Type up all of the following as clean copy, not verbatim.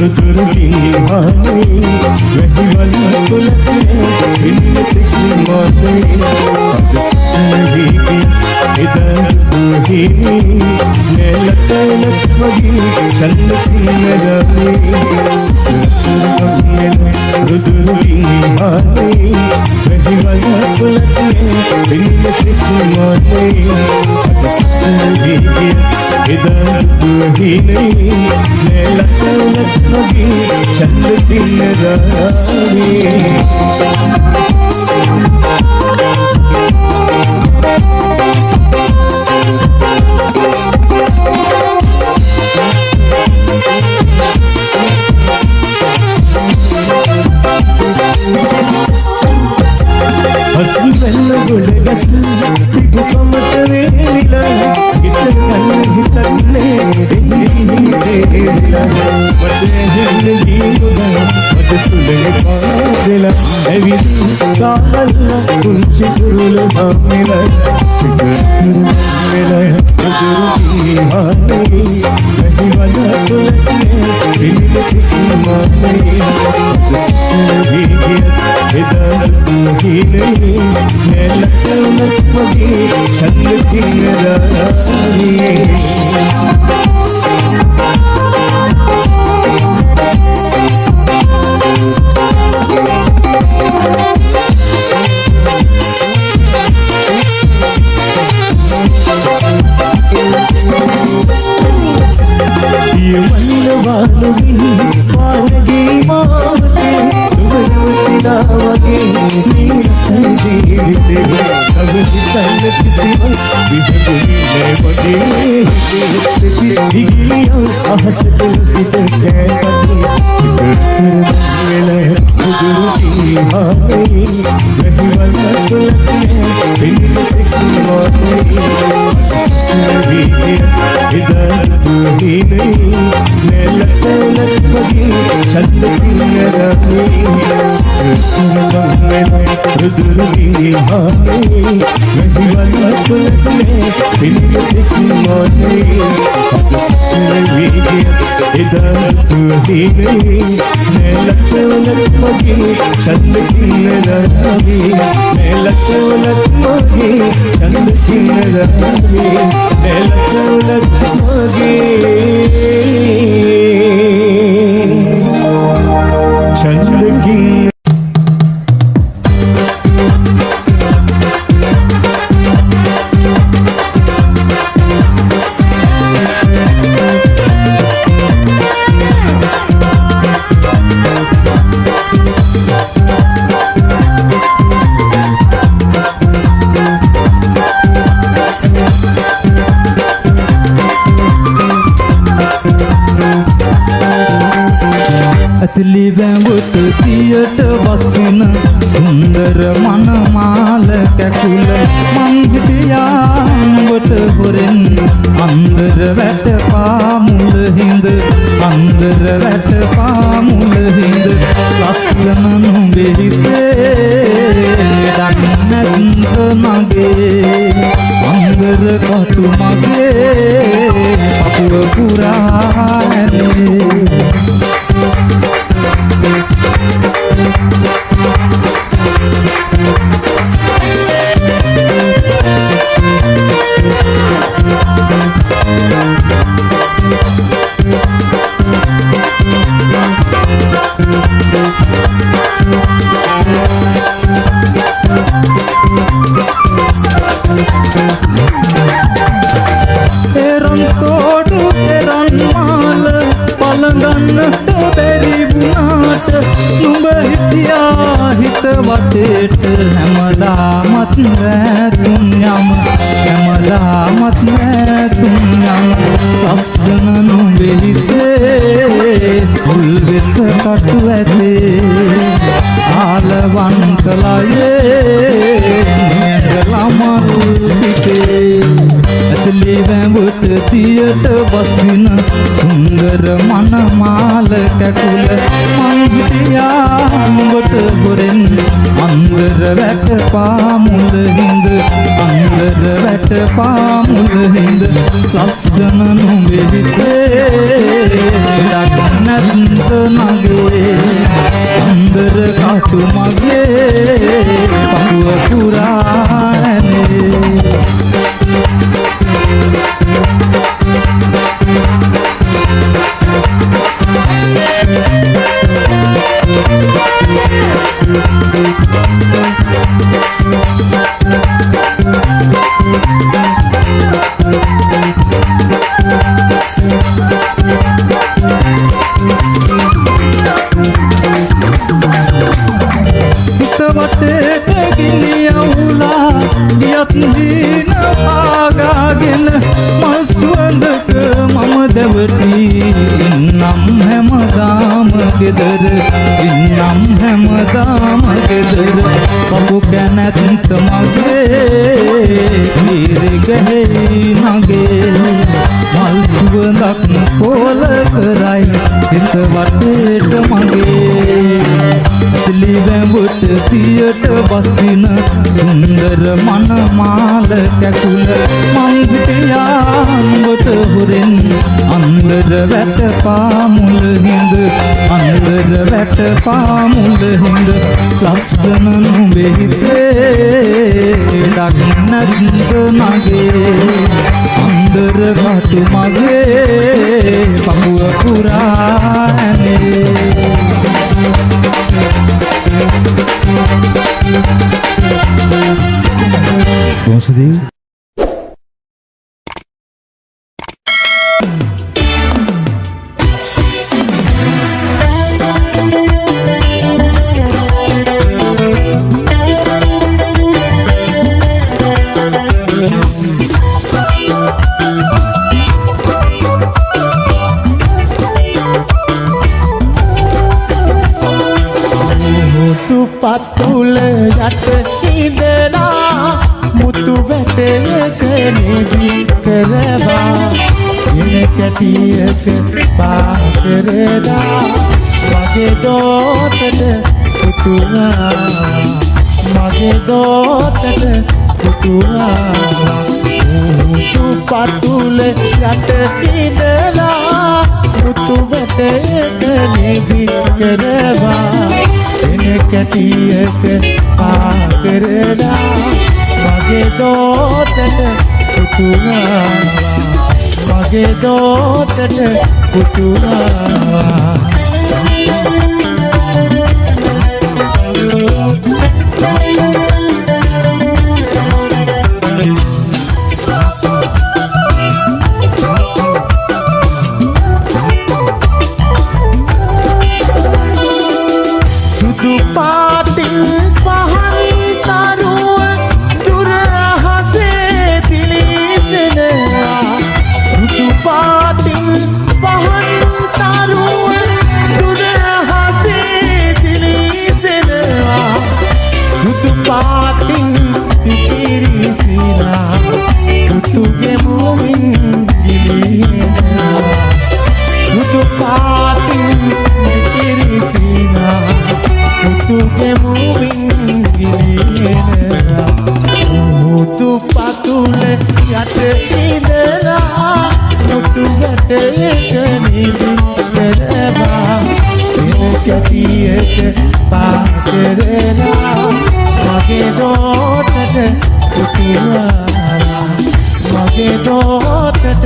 රුදුරුකින් හානේ වැහිවල් කුලකේ ඉන්නතිකින් මාතේ අද සසවිකි එදා දුහිනි නෙලතලක් වගේ චන්දකින් නරමේ රුදුරුකින් හානේ වැහිවල් කුලකේ ඉන්නතිකින් මාතේ අද සසවිකි එදා දුහිනි නෙලතලක් වගේ චන්දකින් නරමේ हसन पहन गुड़ गस कमट वेला इतकन हितने देला बचे जिंदगी गुदा बच सुले पागला एविद काला कुछ गुरुल भामेला सिकत मेला गुरुकी हाने नहीं वाला तुलने दिल की माने ससुरी इधर ही नहीं मैं लखनऊ मगी छंद की नज़ारी ये मन वालोगी वालगी माते तुमने नीर संजीवते अब तन किसी विजय में बजे दिगिलियों साहस तुलसित कहती मेला गुरुजी हाने रही वाला तुलने दिल की माते इधर तू ही नहीं मैं लखनऊ मगी छंद की नरमी रुद्रुकी हाने नहीं वाला तुलने दिल की माने इधर तू ही नहीं मैं लखनऊ मगी छंद की नरमी मैं लखनऊ मगी छंद की नरमी मैं लखनऊ मगी छंद की अतली बैंगुट तियट बसिन सुंदर मनमाल कैकुल मंगटियाट हुरेन अंदर वैट पामुल हिंद अंदर वैट पामुल हिंद लसन बेहिते डकनंत मगे अंदर कटु मगे अपु पुराने तेरन तोड़ तेरन माल पलंगन बेरी बुनाट नुඹ හිටියා හිත වටේට හැමදාමත් නැතුම් යම හැමදාමත් නැතුම් යම ලස්සන නුඹේ හිතේ උල්වෙස කටු ඇතේ ආලවන්තලයේ නියඟලමල් හිතේ ඇතලි වැඹුට තියට බසින සුන්දර මනමාල කැකුල මං හිටියා නුඹට හොරෙන් අන්දර වැට පාමුල හිඳ අන්දර වැට පාමුල හිඳ ලස්සන නුඹේ හිතේ දක්නත් නගේ අන්දර කටු මගේ පපුව පුරානේ හිතවටේට ගිනියවුලා ගියත් දින පාගාගෙන මල් සුවඳක මම දැවටි ඉන්නම් හැමදාම ගෙදර ඉන්නම් හැමදාම ගෙදර පපු කැනැත්ත මගේ පීරි ගහේ නගේ මල් සුවඳක් පොල කරයි හිතවටේට මගේ ලිවැඹුට තියට බසින සුන්දර මනමාල කැකුල මං හිටියාඹට හුරෙන් අන්දර වැට පාමුල හිඳ අන්දර වැට පාමුල හිඳ ලස්සන නුඹේ හිතේ දක්නත් නගේ අන්දර කටු මගේ පපුව පුරානේ Bonsoir. පතුල යට ඉඳලා මුතු වැටයක නිදි කරවා එන කැටියක පා කරලා මගේ දෝතට පුතුවා මගේ දෝතට පුතුවා මුතු පතුල යට ඉඳලා මුතු වැටයක නිදි කරවා එන කැටියක පා කරලා මගේ දෝතට පුතුවා මගේ දෝතට පුතුවා පාටිල් පහන් තරුව දුර අහසේ දිලිසෙනවා සුදු පාටිල් පහන් තරුව දුර අහසේ දිලිසෙනවා සුදු පාටිල් පිරිසිනා රුතුගේ මුවින් ගිලිහෙනවා සුදු පාටිල් පිරිසිනා මුතුගේ මුවින් ගිලිහෙනවා මුතු පතුල යට ඉඳලා මුතු වැටයක නිදි කරවා එන කැටියක පා කරලා මගේ දෝතට පුතුවා මගේ දෝතට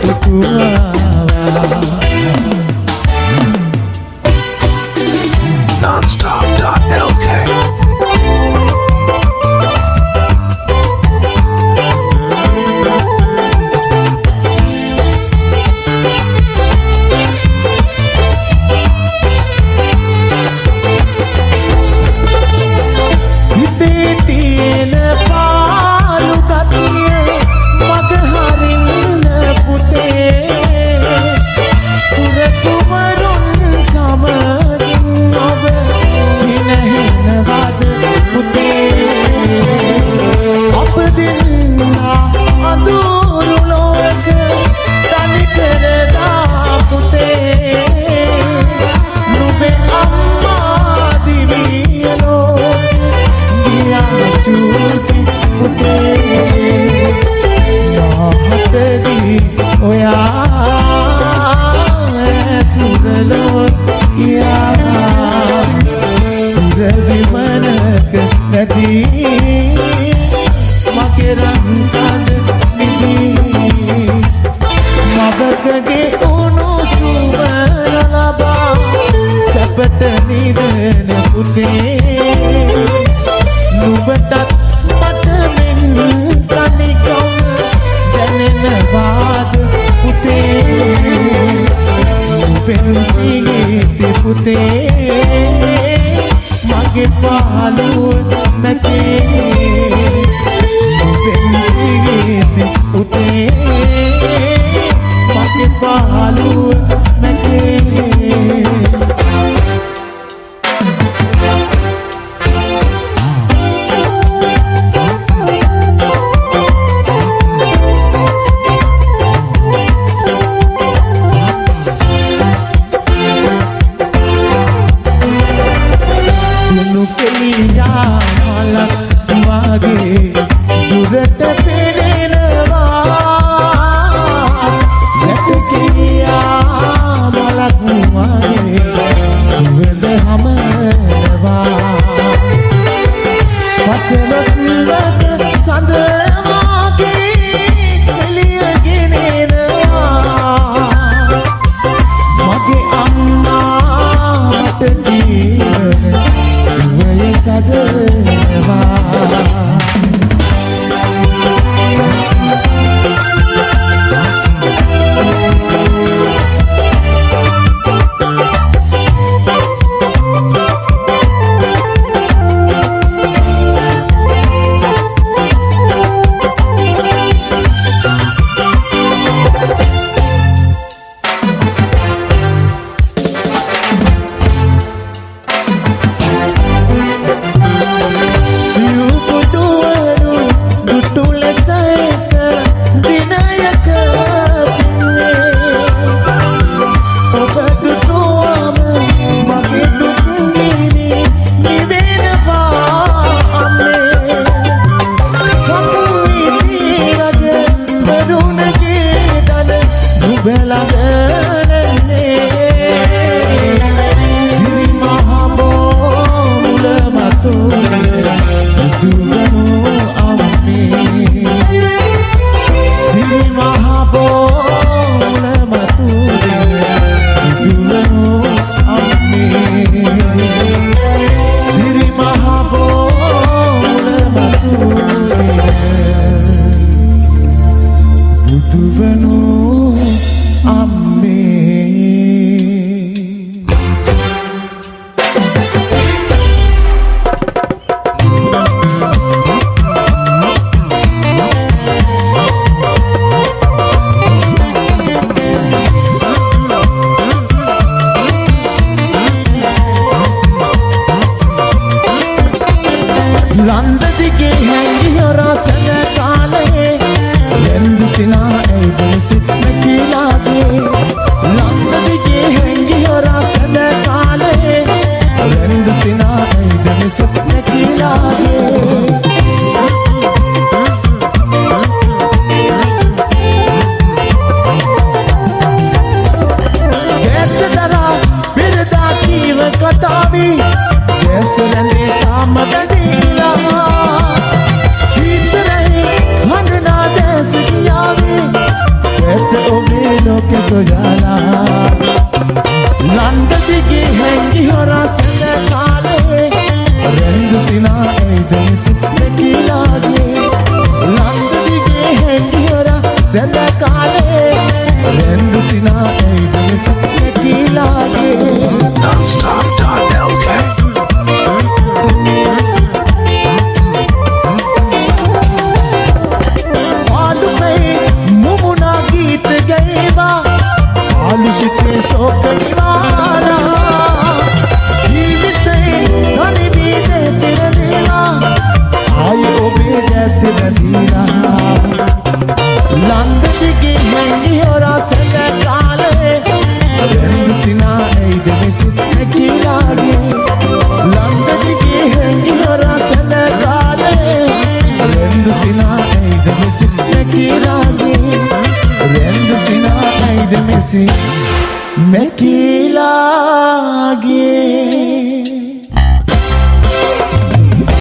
පුතුවා Nonstop.lk හිතේ තියෙන පාලු ගතිය මග හරින්න පුතේ අතලෝ යා සුරවිමනක නැදී මගේ රන්කඳ නිදී මවකගේ උණුසුම ලබා සැපට නිදන පුතේ නුඹටත් මට මෙන් තනිකම් දැනෙනවාද පුතේ නුඹෙන් ජීවිතේ පුතේ මගේ පාළුව මැකේ නුඹෙන් ජීවිතේ පුතේ මගේ පාළුව මැකේ දුරට පෙනෙනවා නැටකියා මලක් වගේ සුවඳ හමනවා පසලස්ලක සඳ මාගේ එළිය ගෙනෙනවා මගේ අම්මා මට ජීවන සුවය සදනවා Make it විහිදිලා ගියේ